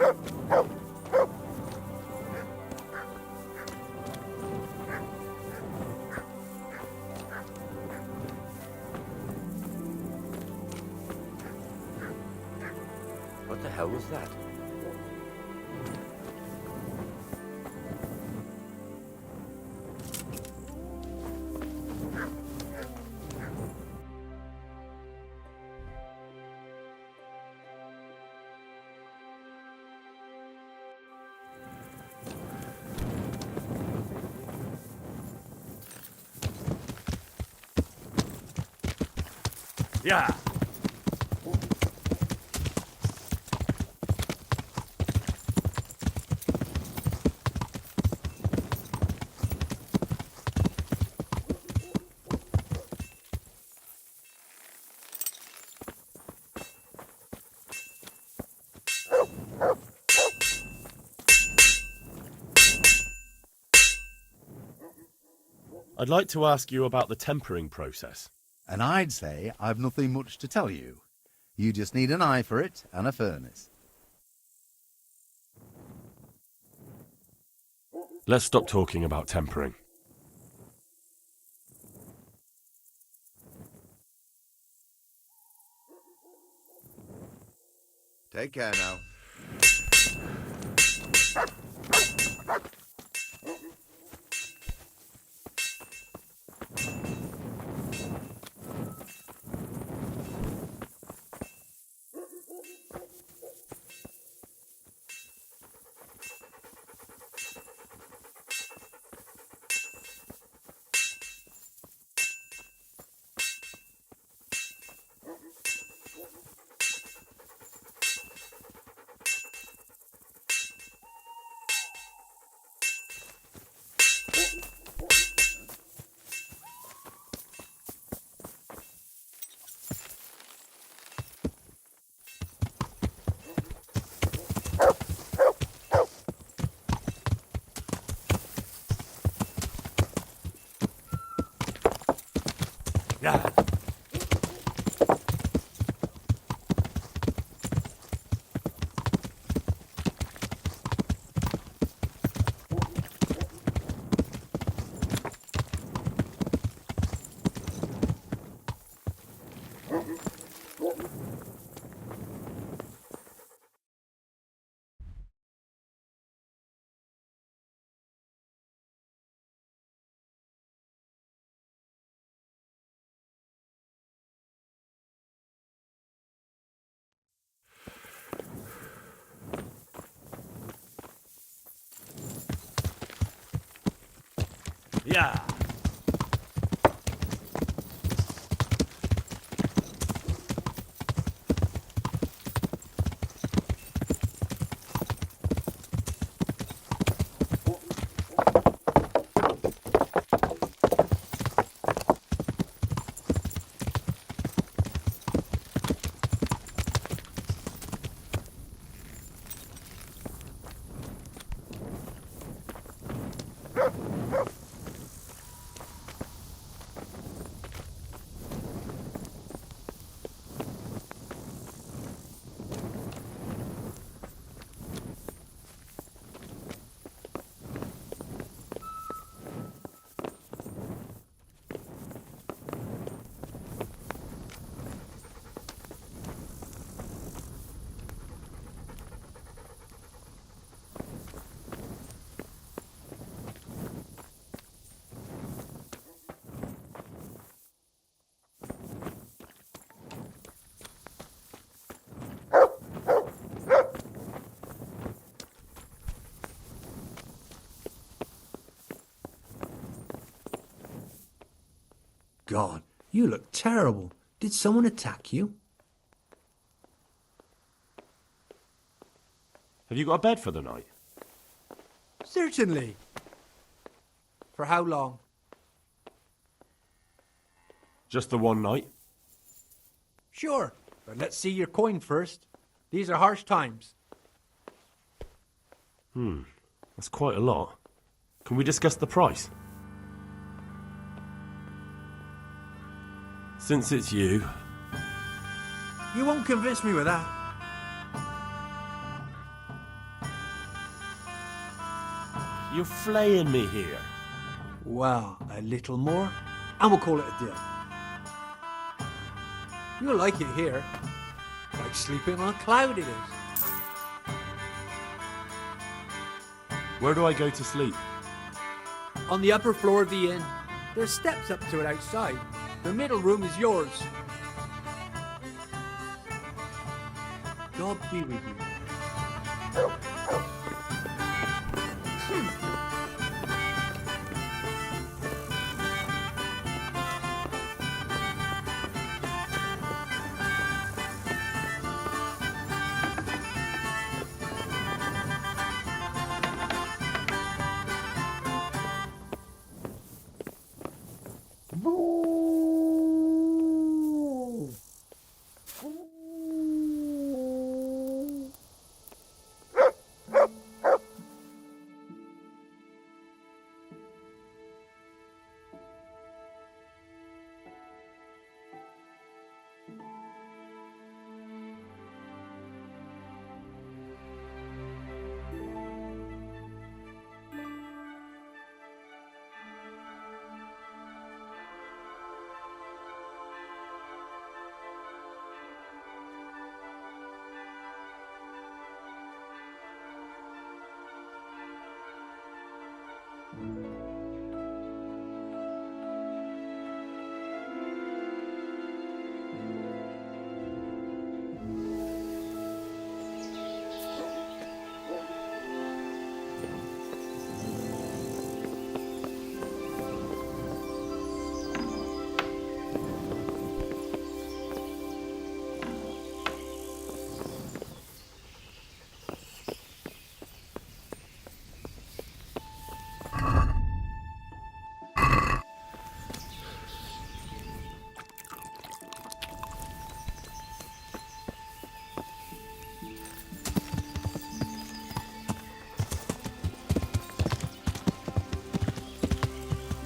What the hell was that? Yeah. I'd like to ask you about the tempering process. And I'd say I've nothing much to tell you. You just need an eye for it and a furnace. Let's stop talking about tempering. Take care now. Yeah. Yeah. God, you look terrible. Did someone attack you? Have you got a bed for the night? Certainly. For how long? Just the one night? Sure, but let's see your coin first. These are harsh times. That's quite a lot. Can we discuss the price? Since it's you, You won't convince me with that. You're flaying me here. Well, a little more, and we'll call it a deal. You'll like it here. Like sleeping on a cloud it is. Where do I go to sleep? On the upper floor of the inn. There's steps up to it outside. The middle room is yours. God be with you.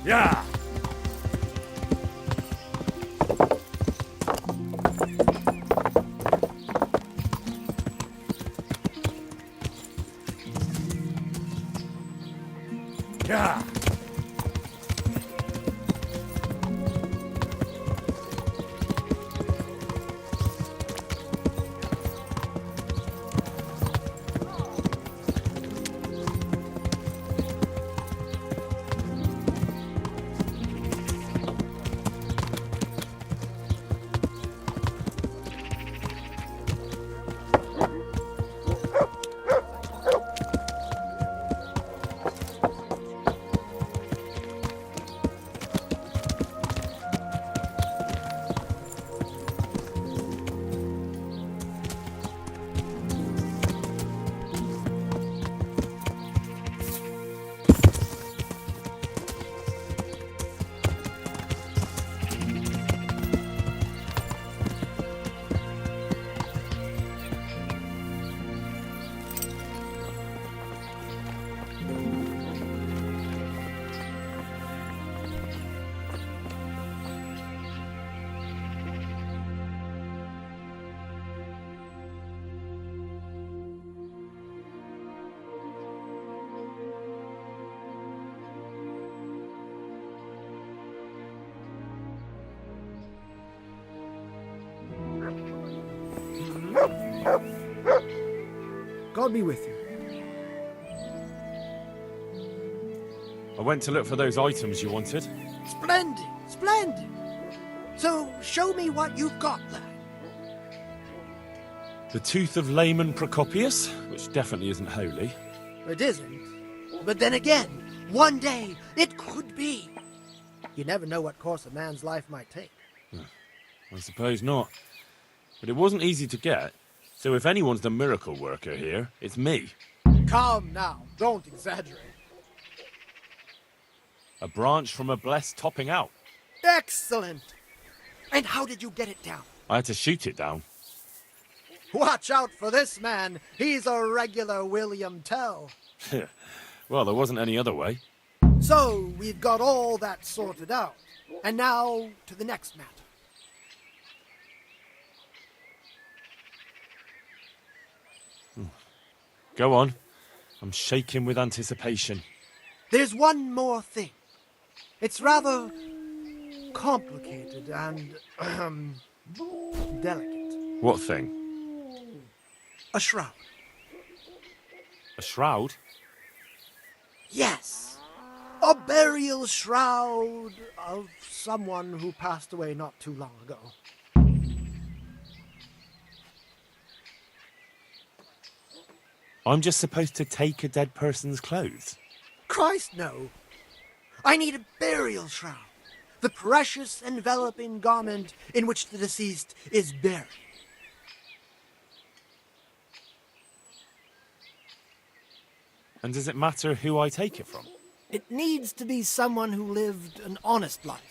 Yeah! Yeah! God be with you. I went to look for those items you wanted. Splendid, splendid. So, show me what you've got there. The tooth of layman Procopius, which definitely isn't holy. It isn't. But then again, one day it could be. You never know what course a man's life might take. I suppose not. But it wasn't easy to get. So if anyone's the miracle worker here, it's me. Calm now. Don't exaggerate. A branch from a blessed topping out. Excellent. And how did you get it down? I had to shoot it down. Watch out for this man. He's a regular William Tell. Well, there wasn't any other way. So, we've got all that sorted out. And now, to the next matter. Go on. I'm shaking with anticipation. There's one more thing. It's rather complicated and delicate. What thing? A shroud. A shroud? Yes. A burial shroud of someone who passed away not too long ago. I'm just supposed to take a dead person's clothes? Christ, no. I need a burial shroud. The precious enveloping garment in which the deceased is buried. And does it matter who I take it from? It needs to be someone who lived an honest life.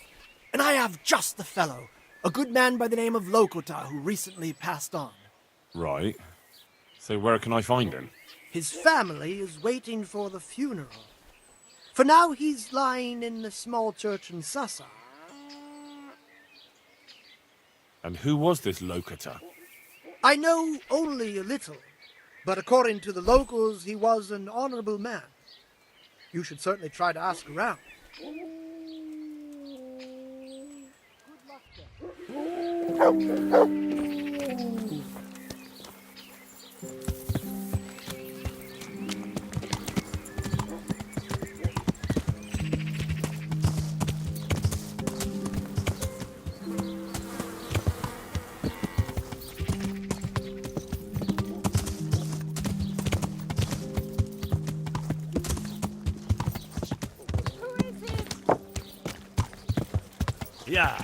And I have just the fellow. A good man by the name of Lokota who recently passed on. Right. So where can I find him? His family is waiting for the funeral. For now, he's lying in the small church in Sasa. And who was this Lokata? I know only a little, but according to the locals, he was an honorable man. You should certainly try to ask around. Good luck then. Yeah.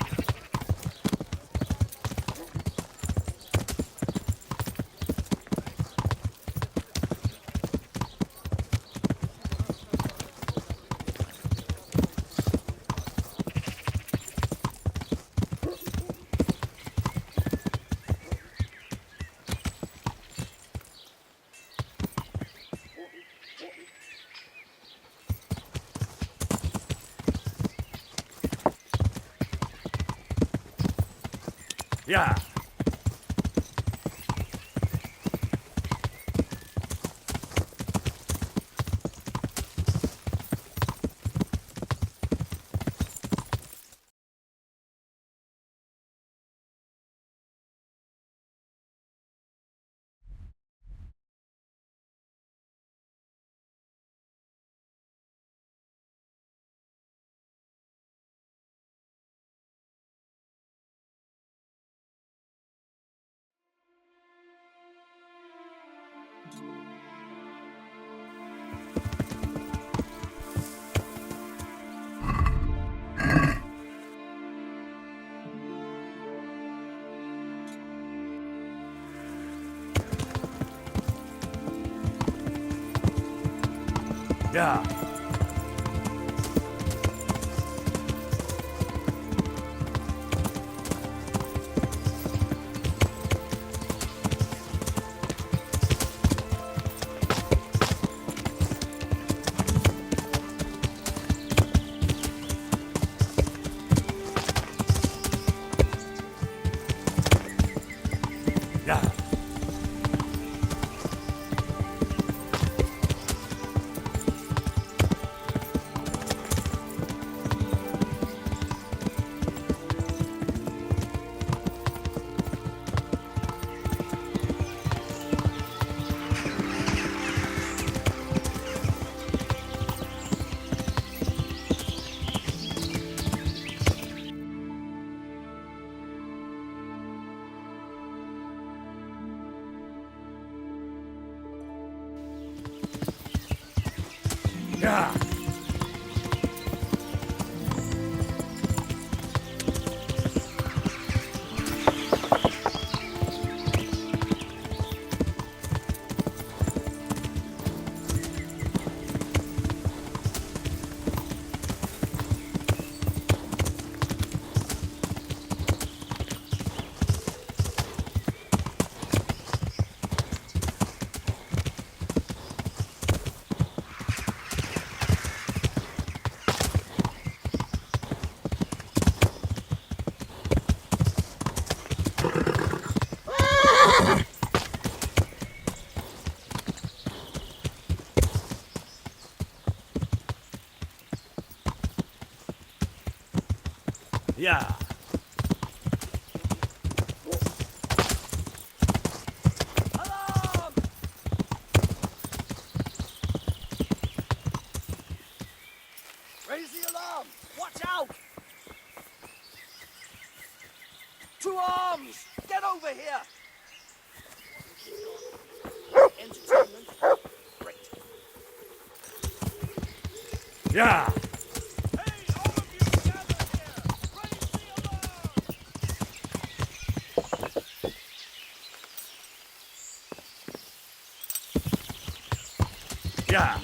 Yeah. Yeah. Yeah. Yeah. Yeah. Alarm! Raise the alarm! Watch out! 2 arms! Get over here! Entertainment. Great. Yeah. Hey, all of you gather here! Raise the alarm! Yeah.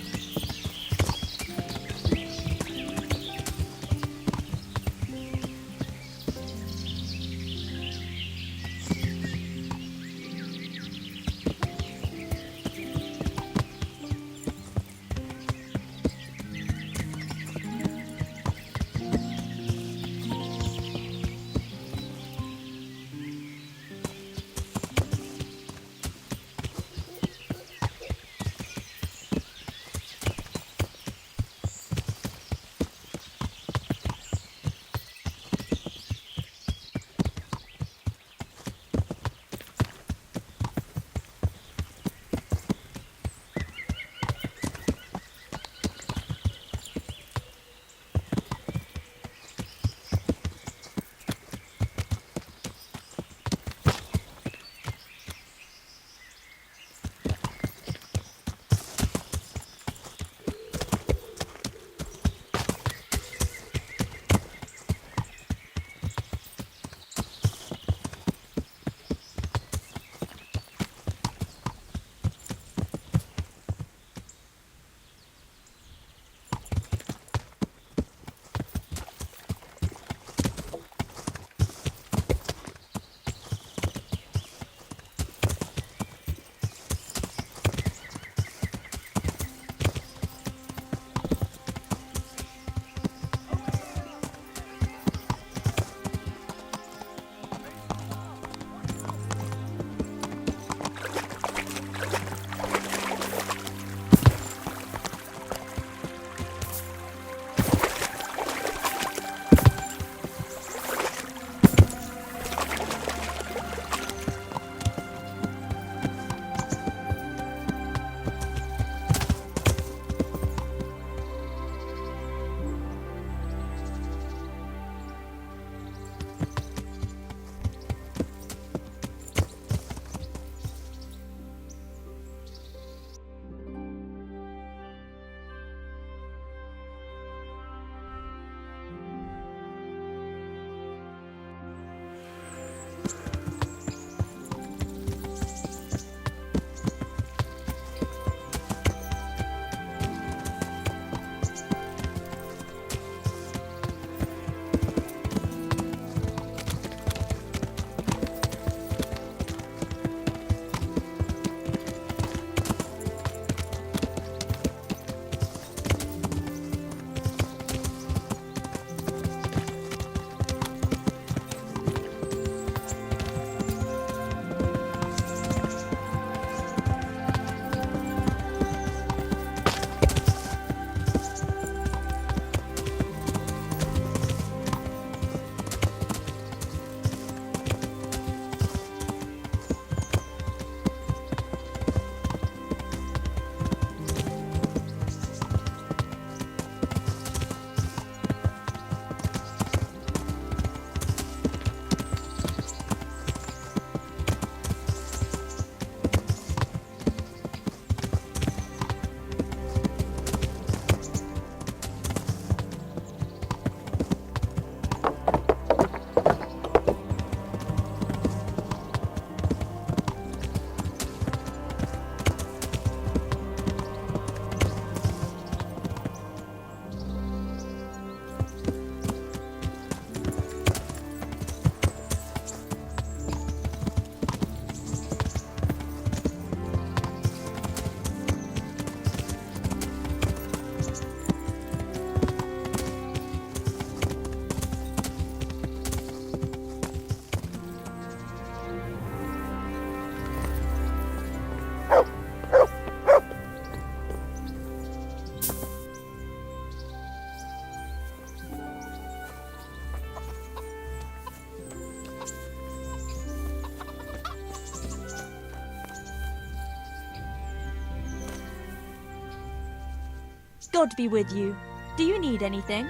God be with you. Do you need anything?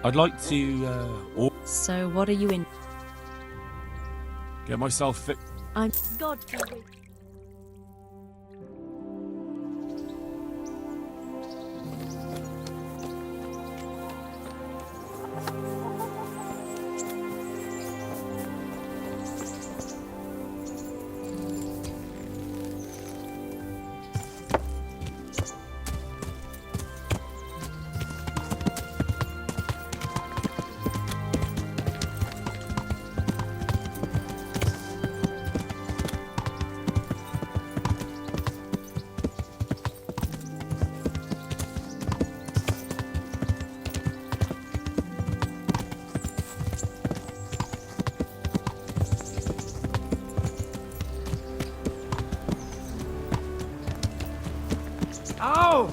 I'd like to, So what are you in? get myself fit. I'm God be with you. Ow!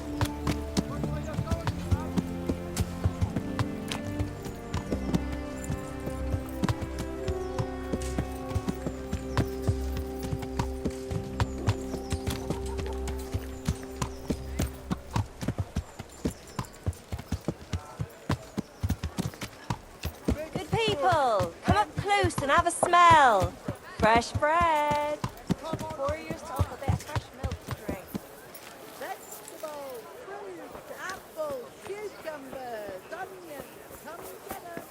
Good people, come up close and have a smell. Fresh bread. Pour yourself a bit of fresh milk to drink. Vegetables, fruit, apples, cucumbers, onions, come get 'em.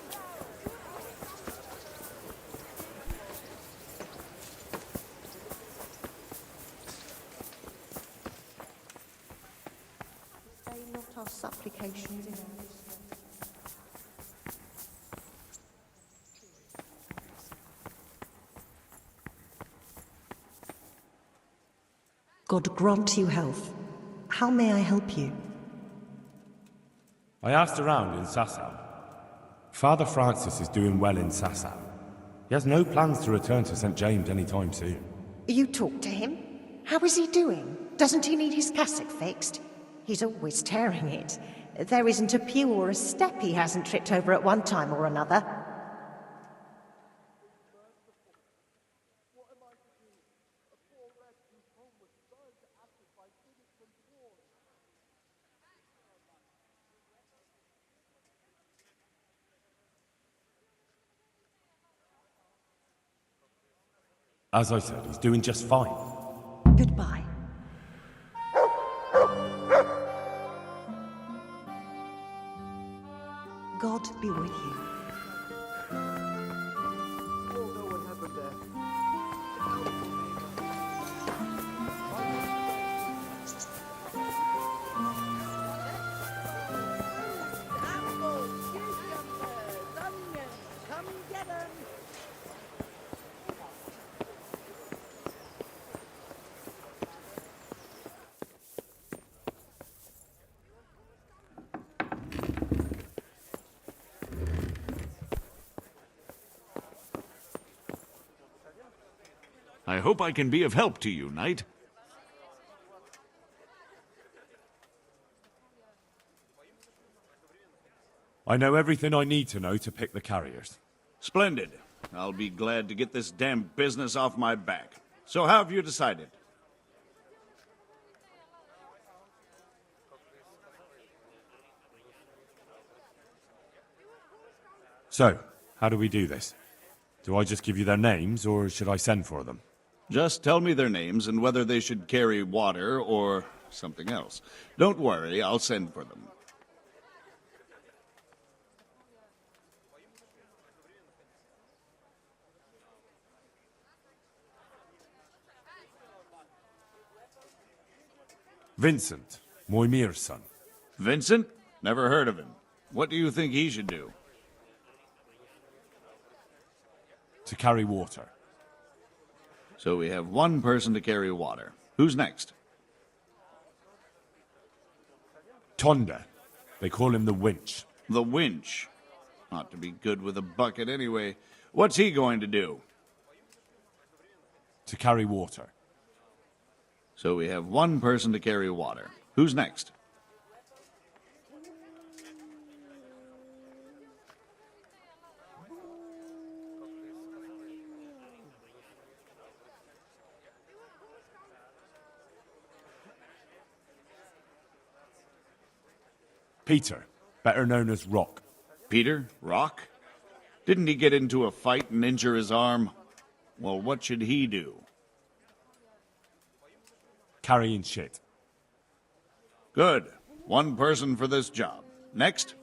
Say not our supplications in our distress. God grant you health. How may I help you? I asked around in Sasau. Father Francis is doing well in Sasau. He has no plans to return to St. James anytime soon. You talked to him? How is he doing? Doesn't he need his cassock fixed? He's always tearing it. There isn't a pew or a step he hasn't tripped over at one time or another. As I said, he's doing just fine. Goodbye. God be with you. Apples, cucumbers, onions, come get 'em. I hope I can be of help to you, Knight. I know everything I need to know to pick the carriers. Splendid. I'll be glad to get this damn business off my back. So how have you decided? So, how do we do this? Do I just give you their names, or should I send for them? Just tell me their names and whether they should carry water or something else. Don't worry, I'll send for them. Vincent, Moimir's son. Vincent? Never heard of him. What do you think he should do? To carry water. So we have one person to carry water. Who's next? Tonda. They call him the Winch. The winch. Ought to be good with a bucket anyway. What's he going to do? To carry water. So we have one person to carry water. Who's next? Peter, better known as Rock. Peter? Rock? Didn't he get into a fight and injure his arm? Well, what should he do? Carrying shit. Good. One person for this job. Next.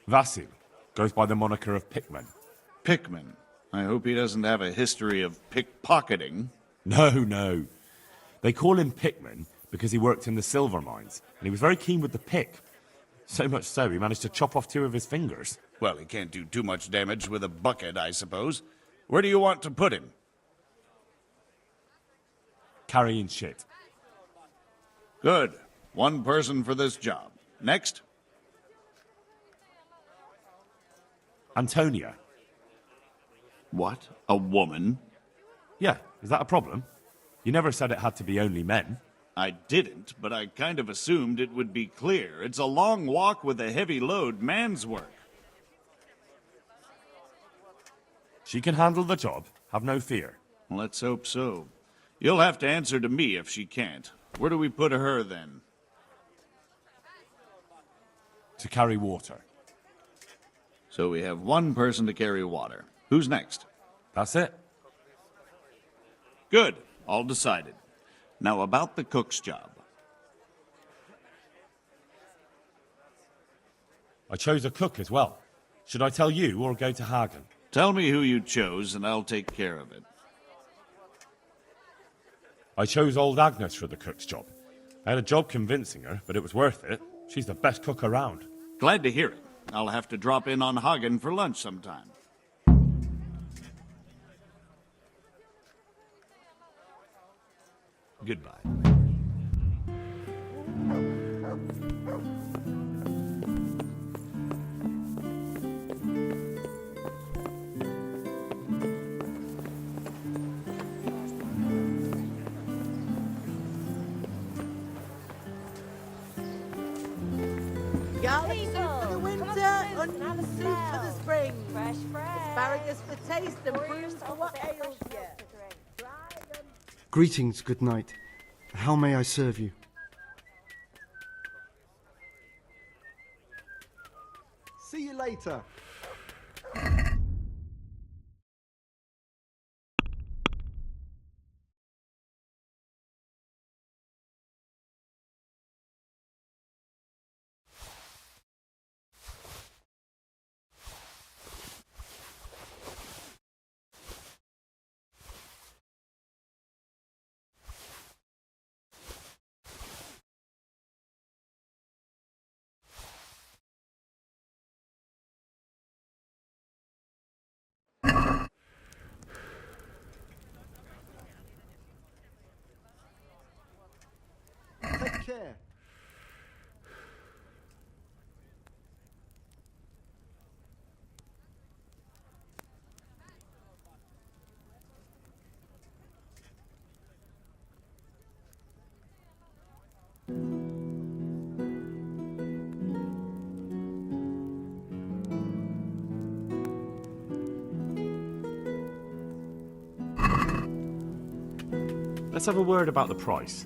Vasil goes by the moniker of Pickman. Pickman. I hope he doesn't have a history of pickpocketing. No. They call him Pickman because he worked in the silver mines, and he was very keen with the pick. So much so, he managed to chop off 2 of his fingers. Well, he can't do too much damage with a bucket, I suppose. Where do you want to put him? Carrying shit. Good. One person for this job. Next. Antonia. What? A woman? Yeah, is that a problem? You never said it had to be only men. I didn't, but I kind of assumed it would be clear. It's a long walk with a heavy load, man's work. She can handle the job, have no fear. Let's hope so. You'll have to answer to me if she can't. Where do we put her, then? To carry water. So we have one person to carry water. Who's next? That's it. Good. All decided. Now about the cook's job. I chose a cook as well. Should I tell you or go to Hagen? Tell me who you chose and I'll take care of it. I chose old Agnes for the cook's job. I had a job convincing her, but it was worth it. She's the best cook around. Glad to hear it. I'll have to drop in on Hagen for lunch sometime. Goodbye. Garlic soup for the Come winter, on, have onion a soup for smell. the spring. Fresh bread. Asparagus for taste and Pour prunes for yourself a what bit of ails fresh you. milk to drink. Try them. Greetings, good night. How may I serve you? See you later. Take care. Let's have a word about the price.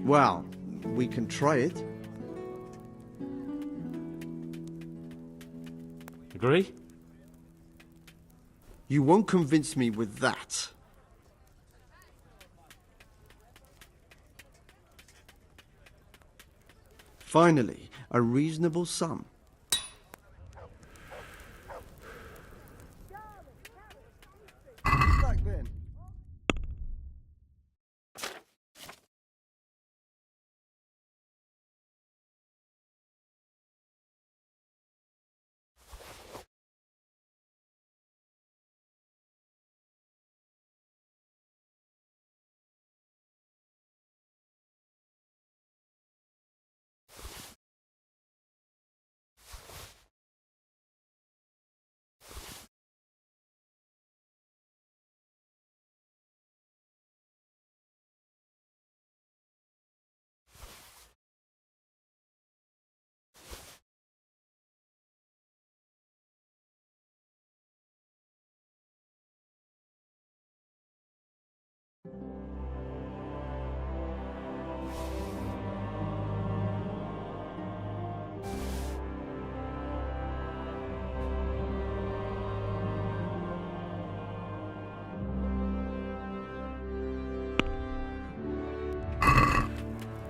Well, we can try it. Agree? You won't convince me with that. Finally, a reasonable sum. Good luck then.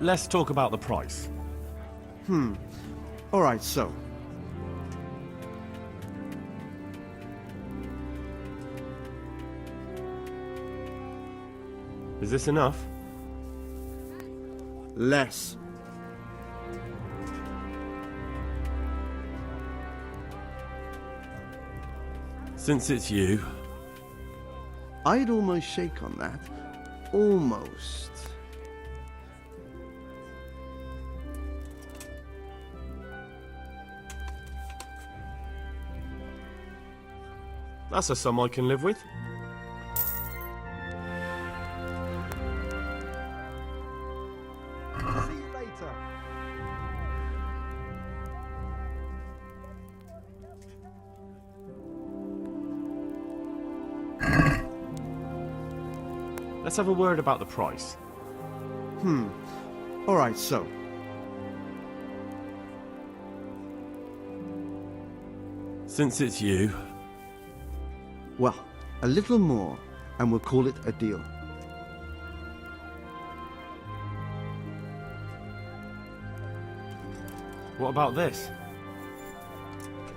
Let's talk about the price. All right, so. Is this enough? Less. Since it's you, I'd almost shake on that. Almost. that's a sum I can live with. See you later. Let's have a word about the price. All right, so. Since it's you, Well, a little more, and we'll call it a deal. what about this?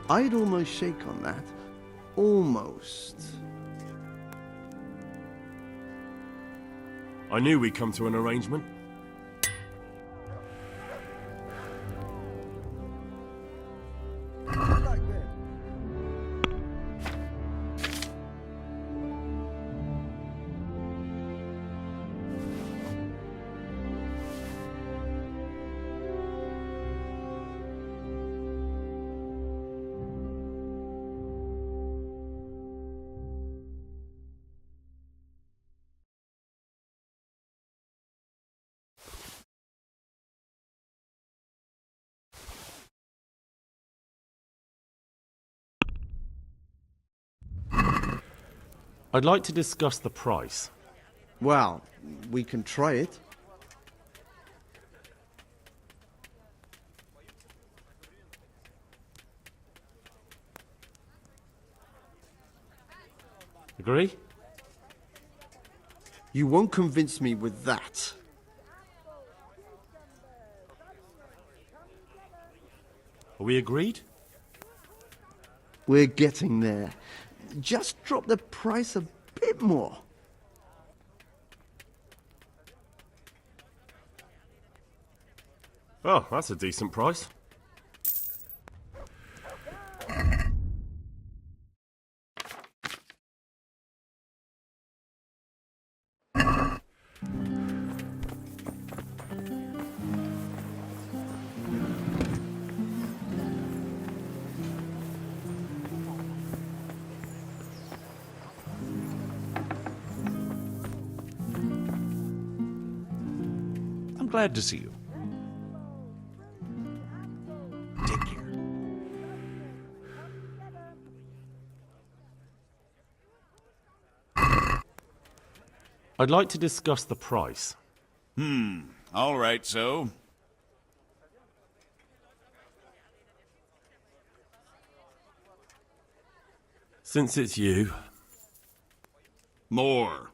I'd almost shake on that. Almost. I knew we'd come to an arrangement. I'd like to discuss the price. Well, we can try it. Agree? You won't convince me with that. Are we agreed? We're getting there. Just drop the price a bit more. Oh, that's a decent price. I'm glad to see you. Take care. I'd like to discuss the price. All right, so. Since it's you, More.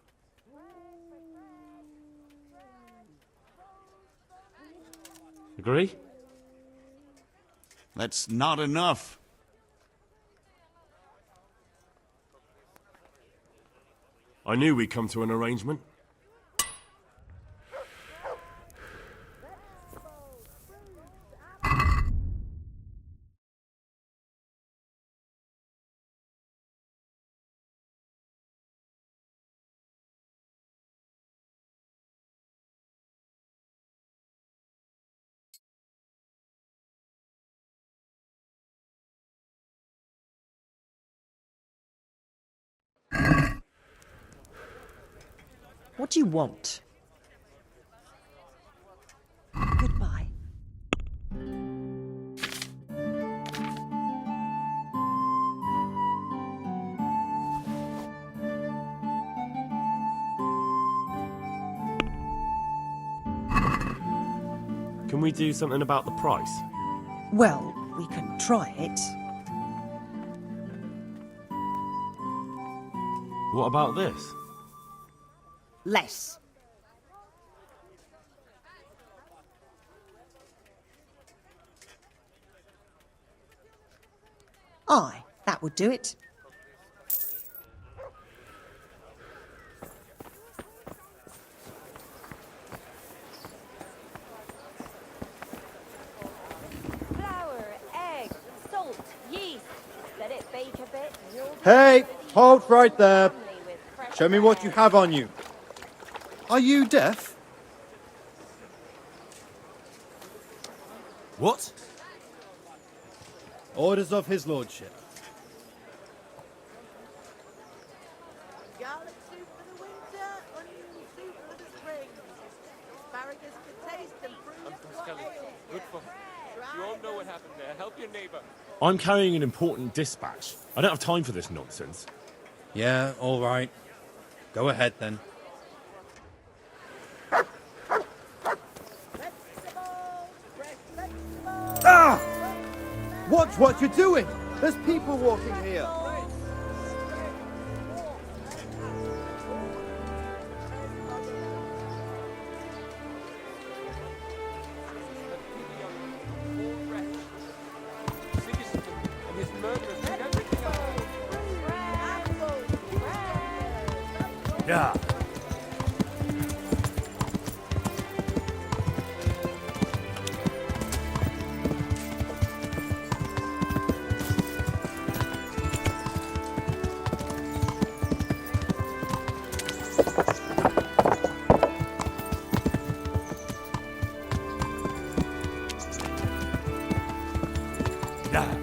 agree? That's not enough. I knew we'd come to an arrangement. What do you want? Goodbye. Can we do something about the price? Well, we can try it. What about this? Less. Aye, that would do it. Flour, egg, salt, yeast. Let it bake a bit. And you'll be Hey, ready to halt eat right there. warmly with fresh Show me what you bread. have on you. Are you deaf? What? Orders of his lordship. Garlic soup for the winter, onion soup for the spring. Asparagus for taste and fruit for ale. Good for you all know what happened there. Help your neighbor. I'm carrying an important dispatch. I don't have time for this nonsense. Yeah, all right. Go ahead then. Vegetables, fresh vegetables. Ah! Watch what you're doing! There's people walking here. Yeah. Yeah.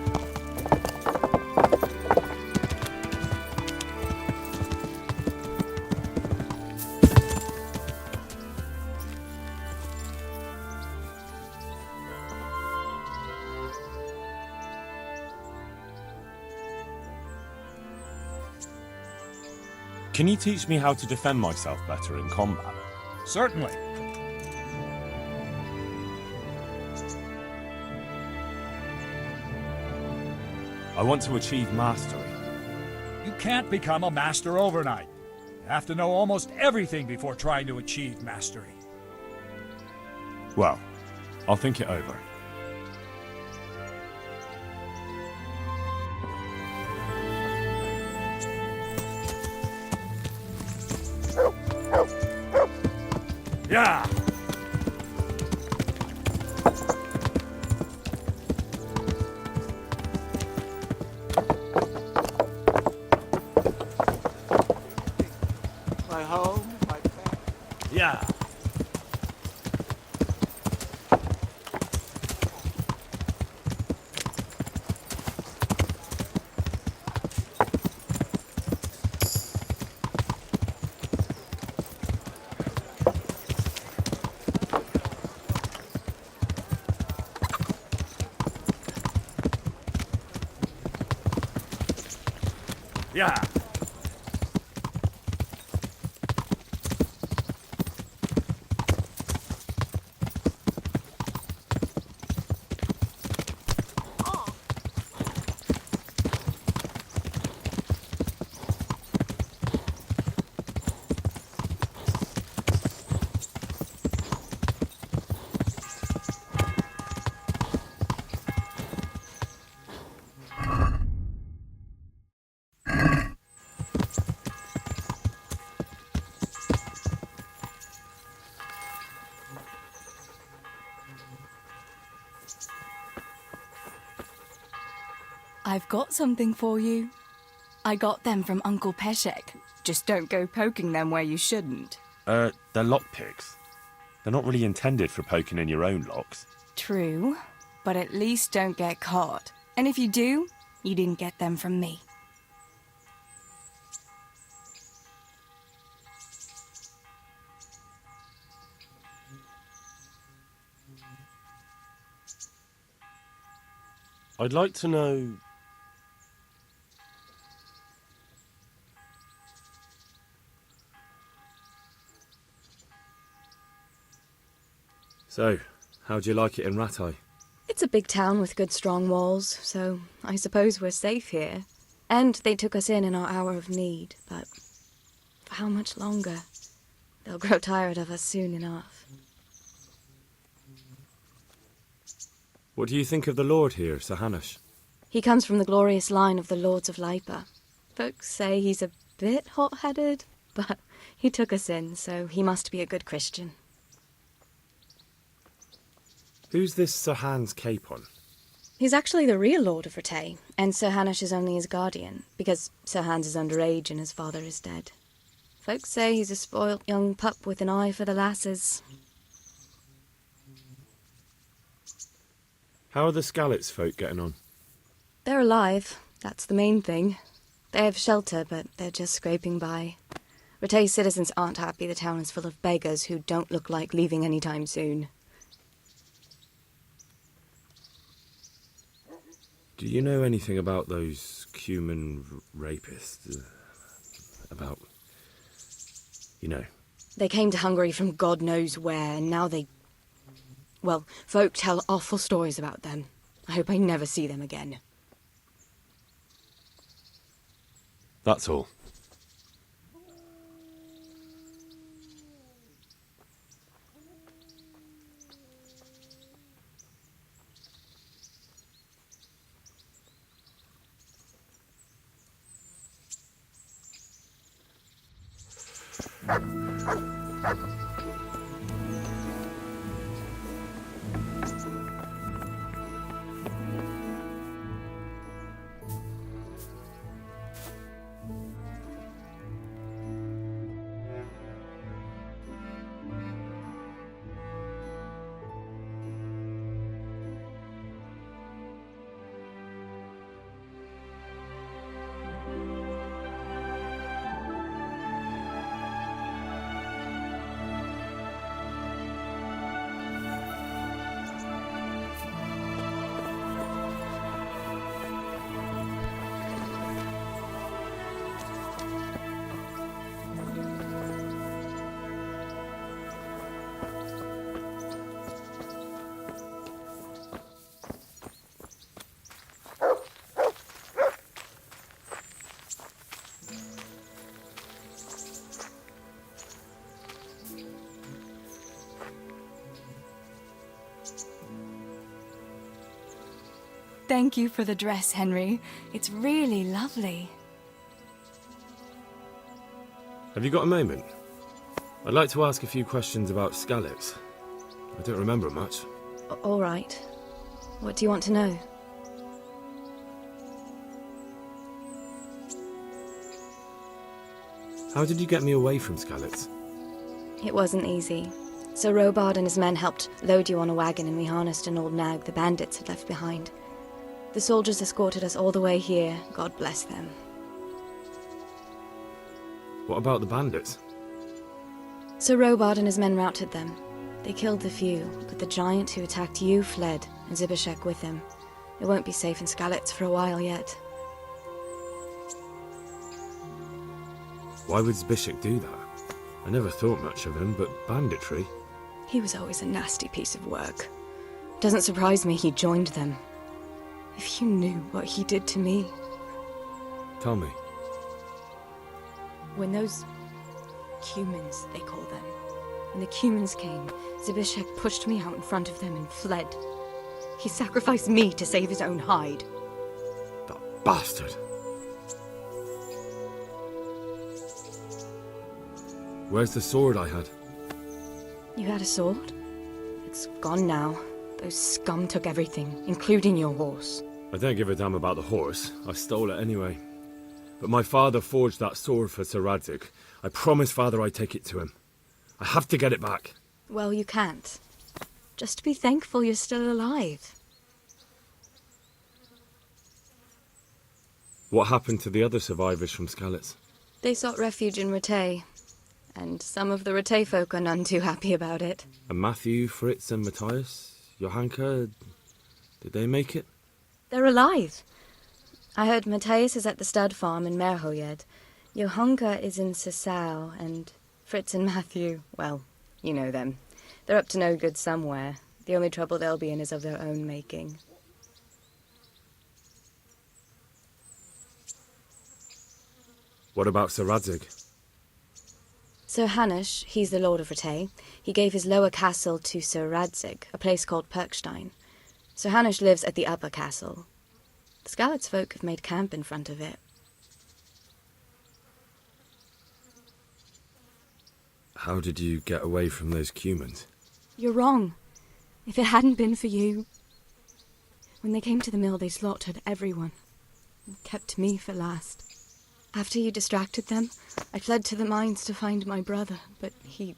Can you teach me how to defend myself better in combat? Certainly. I want to achieve mastery. You can't become a master overnight. You have to know almost everything before trying to achieve mastery. Well, I'll think it over. Yeah! My home, my family. Yeah! Yeah! I've got something for you. I got them from Uncle Peshek. Just don't go poking them where you shouldn't. They're lockpicks. They're not really intended for poking in your own locks. True, but at least don't get caught. And if you do, you didn't get them from me. I'd like to know... So, how'd you like it in Rattay? It's a big town with good strong walls, so I suppose we're safe here. And they took us in our hour of need, but for how much longer? They'll grow tired of us soon enough. What do you think of the Lord here, Sir Hanush? He comes from the glorious line of the Lords of Lipa. Folks say he's a bit hot-headed, but he took us in, so he must be a good Christian. Who's this Sir Hans Capon? He's actually the real Lord of Rattay, and Sir Hanush is only his guardian, because Sir Hans is underage and his father is dead. Folks say he's a spoilt young pup with an eye for the lasses. How are the Skalitz folk getting on? They're alive, that's the main thing. They have shelter, but they're just scraping by. Rattay's citizens aren't happy the town is full of beggars who don't look like leaving anytime soon. Do you know anything about those human rapists? About... you know. They came to Hungary from God knows where, and now they... well, folk tell awful stories about them. I hope I never see them again. That's all. Thank you for the dress, Henry. It's really lovely. Have you got a moment? I'd like to ask a few questions about Skalitz. I don't remember much. All right. What do you want to know? How did you get me away from Skalitz? It wasn't easy. Sir Robard and his men helped load you on a wagon, and we harnessed an old nag the bandits had left behind. The soldiers escorted us all the way here, God bless them. What about the bandits? Sir Robard and his men routed them. They killed the few, but the giant who attacked you fled, and Zibishek with him. It won't be safe in Skalitz for a while yet. Why would Zbyszek do that? I never thought much of him, but banditry? He was always a nasty piece of work. Doesn't surprise me he joined them. If you knew what he did to me. Tell me. When those humans, they call them, when the humans came, Zbyszek pushed me out in front of them and fled. He sacrificed me to save his own hide. That bastard! Where's the sword I had? You had a sword? It's gone now. Those scum took everything, including your horse. I don't give a damn about the horse. I stole it anyway. But my father forged that sword for Sir Radzig. I promised father I'd take it to him. I have to get it back. Well, you can't. Just be thankful you're still alive. What happened to the other survivors from Skalitz? They sought refuge in Rattay, and some of the Rattay folk are none too happy about it. And Matthew, Fritz and Matthias? Johanka? Did they make it? They're alive. I heard Matthias is at the stud farm in Merhojed. Johanka is in Sasau, and Fritz and Matthew, well, you know them. They're up to no good somewhere. The only trouble they'll be in is of their own making. What about Sir Radzig? Sir Hanush, he's the Lord of Rattay. He gave his lower castle to Sir Radzig, a place called Perkstein. Sir Hanush lives at the upper castle. The Scarlet's folk have made camp in front of it. How did you get away from those humans? You're wrong. If it hadn't been for you... When they came to the mill, they slaughtered everyone. And kept me for last. After you distracted them, I fled to the mines to find my brother, but he...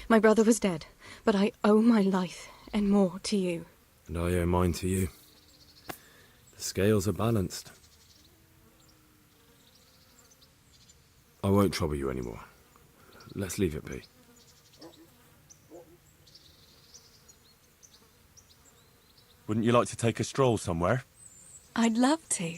My brother was dead, but I owe my life and more to you. And I owe mine to you. The scales are balanced. I won't trouble you anymore. Let's leave it be. Wouldn't you like to take a stroll somewhere? I'd love to.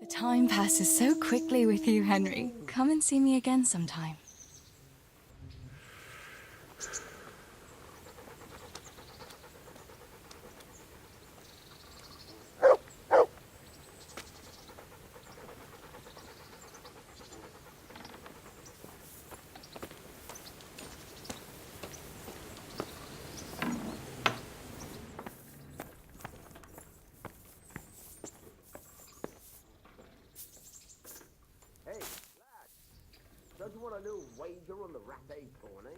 The time passes so quickly with you, Henry. Come and see me again sometime. Hey, lad, don't you want a little wager on the rat egg pony?